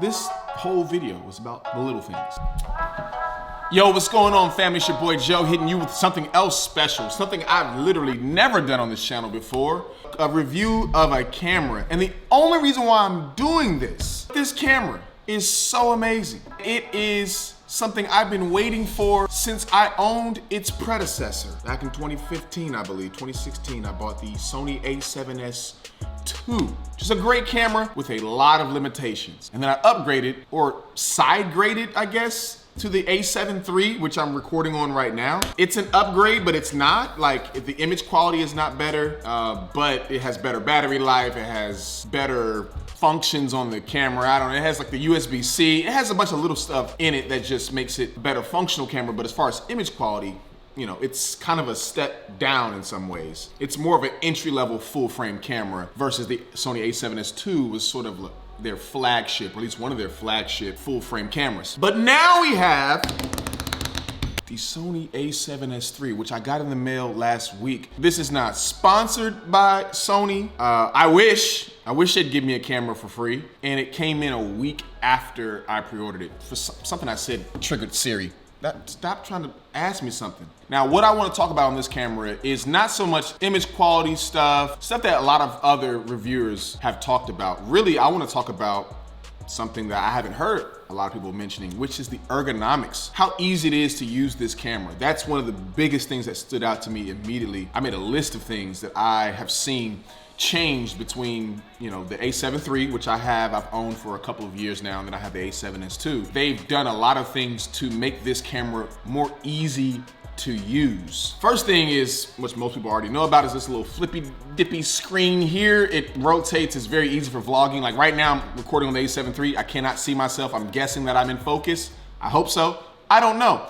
This whole video was about the little things. Yo, what's going on, family? It's your boy Joe hitting you with something else special, something I've literally never done on this channel before. A review of a camera. And the only reason why I'm doing this camera is so amazing. It is something I've been waiting for since I owned its predecessor. Back in 2015, I believe, 2016, I bought the Sony A7S2. Just a great camera with a lot of limitations. And then I upgraded, or side graded, I guess, to the A7 III, which I'm recording on right now. It's an upgrade, but it's not. Like, if the image quality is not better, but it has better battery life, it has better functions on the camera. I don't know, it has like the USB-C. It has a bunch of little stuff in it that just makes it a better functional camera, but as far as image quality, you know, it's kind of a step down in some ways. It's more of an entry-level full-frame camera versus the Sony A7S II was sort of their flagship, or at least one of their flagship full-frame cameras. But now we have the Sony A7S III, which I got in the mail last week. This is not sponsored by Sony. I wish they'd give me a camera for free, and it came in a week after I pre-ordered it. For something I said triggered Siri. Stop trying to ask me something. Now, what I want to talk about on this camera is not so much image quality stuff that a lot of other reviewers have talked about. Really, I want to talk about something that I haven't heard a lot of people mentioning, which is the ergonomics. How easy it is to use this camera. That's one of the biggest things that stood out to me immediately. I made a list of things that I have seen changed between, you know, the A7 III, which I've owned for a couple of years now, and then I have the A7S II. They've done a lot of things to make this camera more easy to use. First thing is, which most people already know about, is this little flippy dippy screen here. It rotates, it's very easy for vlogging. Like right now, I'm recording on the A7 III. I cannot see myself. I'm guessing that I'm in focus. I hope so. I don't know.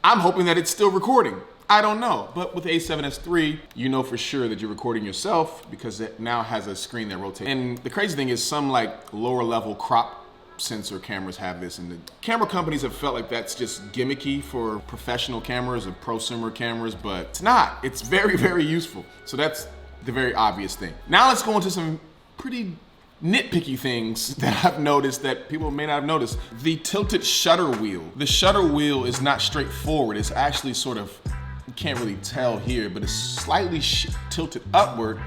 I'm hoping that it's still recording. I don't know, but with the A7S III, you know for sure that you're recording yourself because it now has a screen that rotates. And the crazy thing is some like lower level crop sensor cameras have this, and the camera companies have felt like that's just gimmicky for professional cameras or prosumer cameras, but it's not. It's very, very useful. So that's the very obvious thing. Now let's go into some pretty nitpicky things that I've noticed that people may not have noticed. The tilted shutter wheel. The shutter wheel is not straightforward. It's actually sort of, you can't really tell here, but it's slightly tilted upward.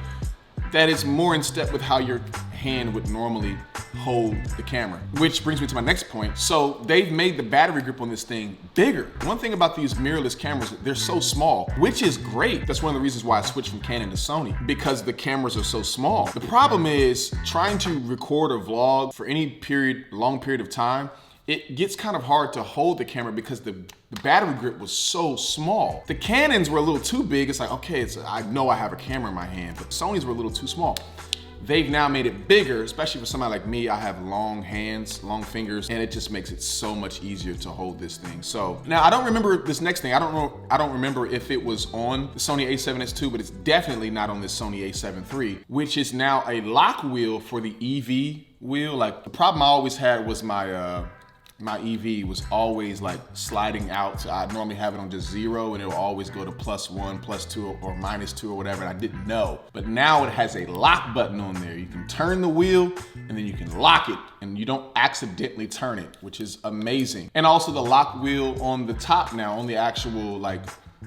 That is more in step with how your hand would normally hold the camera. Which brings me to my next point. So they've made the battery grip on this thing bigger. One thing about these mirrorless cameras, they're so small, which is great. That's one of the reasons why I switched from Canon to Sony, because the cameras are so small. The problem is trying to record or vlog for any long period of time, it gets kind of hard to hold the camera because the battery grip was so small. The Canons were a little too big. It's like, okay, I know I have a camera in my hand, but Sony's were a little too small. They've now made it bigger, especially for somebody like me. I have long hands, long fingers, and it just makes it so much easier to hold this thing. So now I don't remember this next thing. I don't remember if it was on the Sony A7S II, but it's definitely not on this Sony A7 III, which is now a lock wheel for the EV wheel. Like the problem I always had was my EV was always like sliding out. So I normally have it on just 0 and it will always go to +1, +2, or -2 or whatever, and I didn't know. But now it has a lock button on there. You can turn the wheel and then you can lock it and you don't accidentally turn it, which is amazing. And also the lock wheel on the top now, on the actual like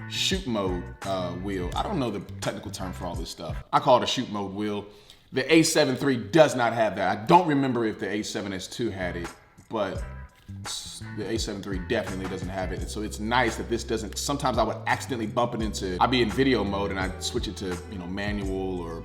shoot mode wheel. I don't know the technical term for all this stuff. I call it a shoot mode wheel. The A7 III does not have that. I don't remember if the A7S II had it, but the A7 III definitely doesn't have it. And so it's nice that this doesn't, sometimes I would accidentally bump it into, I'd be in video mode and I'd switch it to, you know, manual or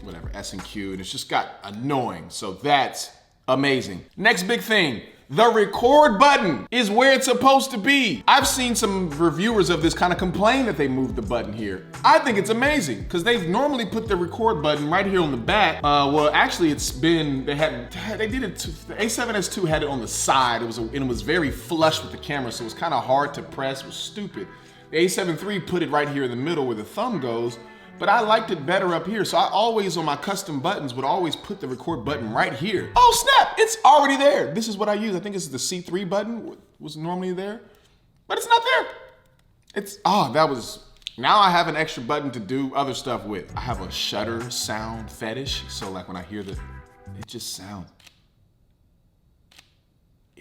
whatever, S and Q, and it's just got annoying. So that's amazing. Next big thing, the record button is where it's supposed to be. I've seen some reviewers of this kind of complain that they moved the button here. I think it's amazing because they've normally put the record button right here on the back. Well, actually it's been, the A7S II had it on the side. It was very flush with the camera, so it was kind of hard to press. It was stupid. The A7 III put it right here in the middle where the thumb goes, but I liked it better up here. So I always, on my custom buttons, would always put the record button right here. Oh snap, it's already there. This is what I use. I think it's the C3 button, was normally there, but it's not there. Now I have an extra button to do other stuff with. I have a shutter sound fetish. So like when I hear it just sounds.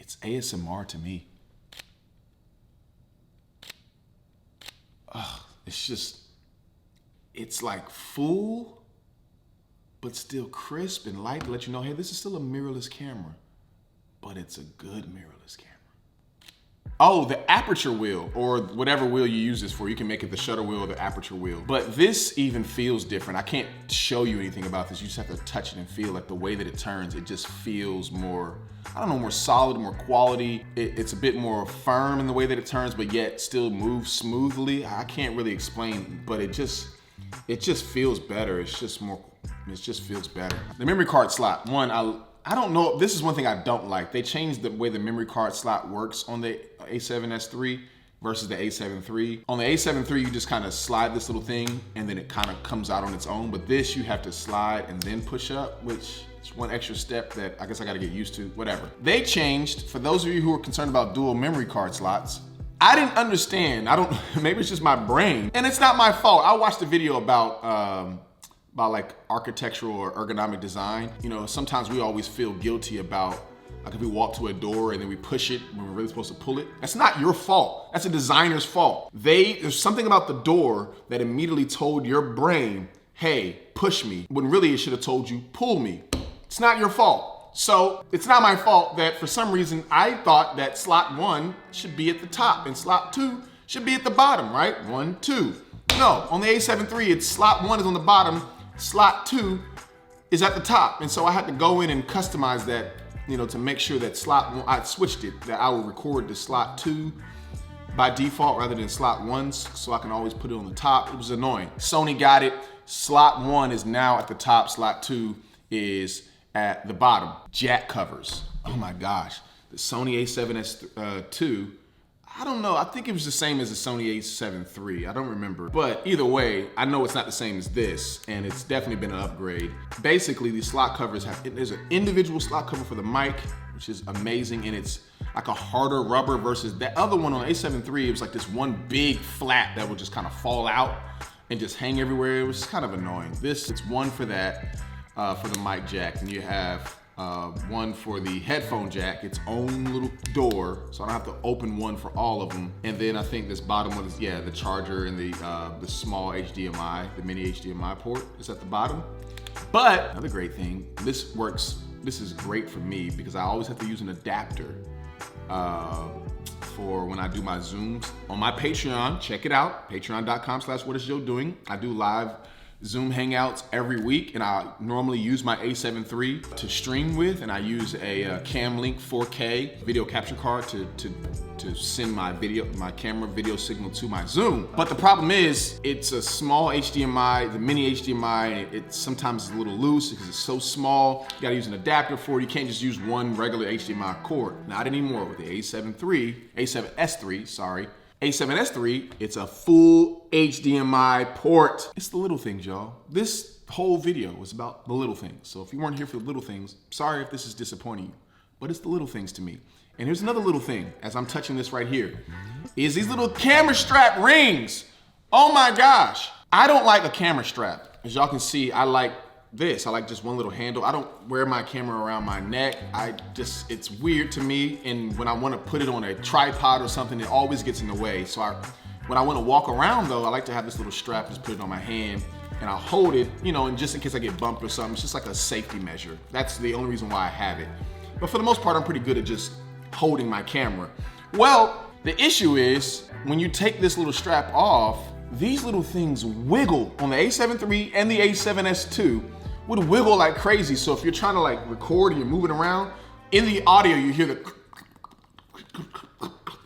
It's ASMR to me. It's like full, but still crisp and light to let you know, hey, this is still a mirrorless camera, but it's a good mirrorless camera. Oh, the Aperture Wheel, or whatever wheel you use this for. You can make it the shutter wheel or the Aperture Wheel. But this even feels different. I can't show you anything about this. You just have to touch it and feel like the way that it turns, it just feels more, I don't know, more solid, more quality. It's a bit more firm in the way that it turns, but yet still moves smoothly. I can't really explain, but it just feels better. It just feels better. The memory card slot, I don't know, this is one thing I don't like. They changed the way the memory card slot works on the A7S III versus the A7 III. On the A7 III, you just kind of slide this little thing and then it kind of comes out on its own. But this, you have to slide and then push up, which is one extra step that I guess I gotta get used to, whatever. They changed, for those of you who are concerned about dual memory card slots, I didn't understand. Maybe it's just my brain. And it's not my fault. I watched a video about like architectural or ergonomic design. You know, sometimes we always feel guilty about, like if we walk to a door and then we push it when we're really supposed to pull it. That's not your fault. That's a designer's fault. There's something about the door that immediately told your brain, hey, push me, when really it should have told you, pull me. It's not your fault. So it's not my fault that for some reason I thought that slot 1 should be at the top and slot 2 should be at the bottom, right? 1, 2. No, on the A7 III, it's slot 1 is on the bottom, slot 2 is at the top. And so I had to go in and customize that, you know, to make sure that slot 1, I switched it, that I would record the slot 2 by default rather than slot 1, so I can always put it on the top. It was annoying. Sony got it. Slot 1 is now at the top, slot 2 is at the bottom. Jack covers. Oh my gosh. The Sony A7S II, I don't know, I think it was the same as the Sony A7 III, I don't remember. But either way, I know it's not the same as this, and it's definitely been an upgrade. Basically, these slot covers there's an individual slot cover for the mic, which is amazing, and it's like a harder rubber versus that other one on A7 III, it was like this one big flap that would just kind of fall out and just hang everywhere. It was kind of annoying. It's one for that, for the mic jack, and you have one for the headphone jack, its own little door, so I don't have to open one for all of them. And then I think this bottom one is, yeah, the charger and the small HDMI, the mini HDMI port is at the bottom. But another great thing, this is great for me because I always have to use an adapter for when I do my Zooms. On my Patreon, check it out, patreon.com/whatisjoedoing. I do live Zoom Hangouts every week, and I normally use my A7 III to stream with, and I use a Camlink 4K video capture card to send my camera video signal to my Zoom. But the problem is, it's a small HDMI, the mini HDMI, it sometimes is a little loose because it's so small. You gotta use an adapter for it. You can't just use one regular HDMI cord. Not anymore with the A7S III, sorry. A7S III, it's a full HDMI port. It's the little things, y'all. This whole video was about the little things. So if you weren't here for the little things, sorry if this is disappointing you, but it's the little things to me. And here's another little thing, as I'm touching this right here, is these little camera strap rings. Oh my gosh. I don't like a camera strap. As y'all can see, I like this. I like just one little handle. I don't wear my camera around my neck. It's weird to me. And when I want to put it on a tripod or something, it always gets in the way. So when I want to walk around though, I like to have this little strap, just put it on my hand and I'll hold it, you know, and just in case I get bumped or something, it's just like a safety measure. That's the only reason why I have it. But for the most part, I'm pretty good at just holding my camera. Well, the issue is when you take this little strap off, these little things wiggle on the A7 III and the A7S II. Would wiggle like crazy. So if you're trying to like record and you're moving around, in the audio you hear the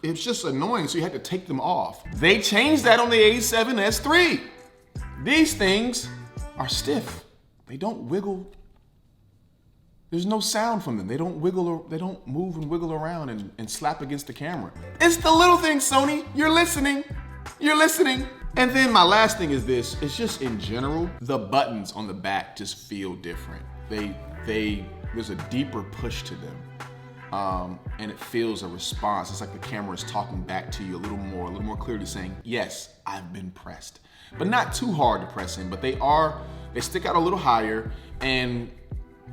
it's just annoying, so you had to take them off. They changed that on the A7S III. These things are stiff. They don't wiggle. There's no sound from them. They don't wiggle or they don't move and wiggle around and slap against the camera. It's the little things, Sony. You're listening. You're listening. And then my last thing is this, it's just in general, the buttons on the back just feel different. There's a deeper push to them. And it feels a response. It's like the camera is talking back to you a little more clearly saying, yes, I've been pressed. But not too hard to press in, but they stick out a little higher. And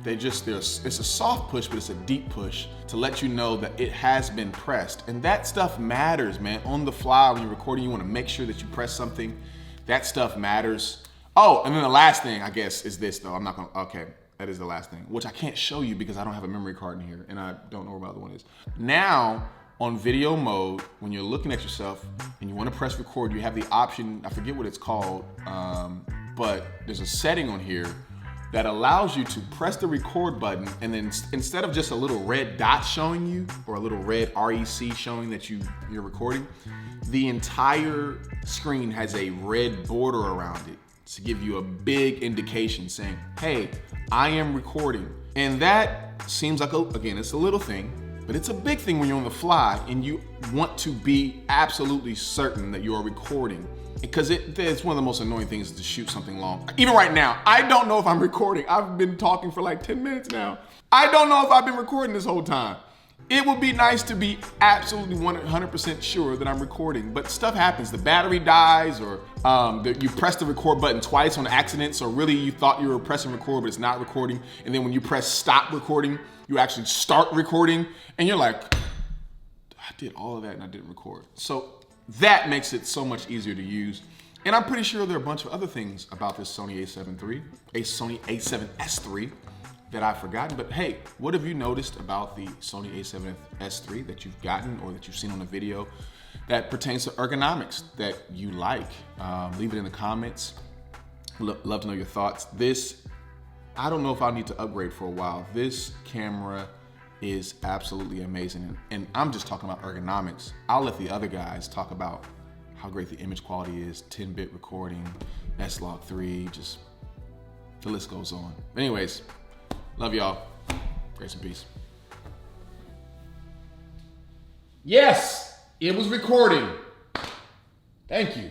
it's a soft push, but it's a deep push to let you know that it has been pressed. And that stuff matters, man. On the fly, when you're recording, you wanna make sure that you press something. That stuff matters. Oh, and then the last thing, I guess, is this though. Okay, that is the last thing, which I can't show you because I don't have a memory card in here and I don't know where my other one is. Now, on video mode, when you're looking at yourself and you wanna press record, you have the option, I forget what it's called, but there's a setting on here that allows you to press the record button, and then instead of just a little red dot showing you, or a little red REC showing that you're recording, the entire screen has a red border around it to give you a big indication saying, hey, I am recording. And that seems like, again, it's a little thing, but it's a big thing when you're on the fly and you want to be absolutely certain that you are recording. Because it's one of the most annoying things to shoot something long. Even right now, I don't know if I'm recording. I've been talking for like 10 minutes now. I don't know if I've been recording this whole time. It would be nice to be absolutely 100% sure that I'm recording, but stuff happens. The battery dies, or you press the record button twice on accident, so really you thought you were pressing record, but it's not recording. And then when you press stop recording, you actually start recording, and you're like, I did all of that and I didn't record. So that makes it so much easier to use. And I'm pretty sure there are a bunch of other things about this Sony A7 III that I've forgotten. But hey, what have you noticed about the Sony A7S III that you've gotten or that you've seen on a video that pertains to ergonomics that you like? Leave it in the comments. Love to know your thoughts. This, I don't know if I'll need to upgrade for a while. This camera is absolutely amazing. And I'm just talking about ergonomics. I'll let the other guys talk about how great the image quality is, 10-bit recording, S-Log3, just the list goes on. Anyways, love y'all. Grace and peace. Yes, it was recording. Thank you.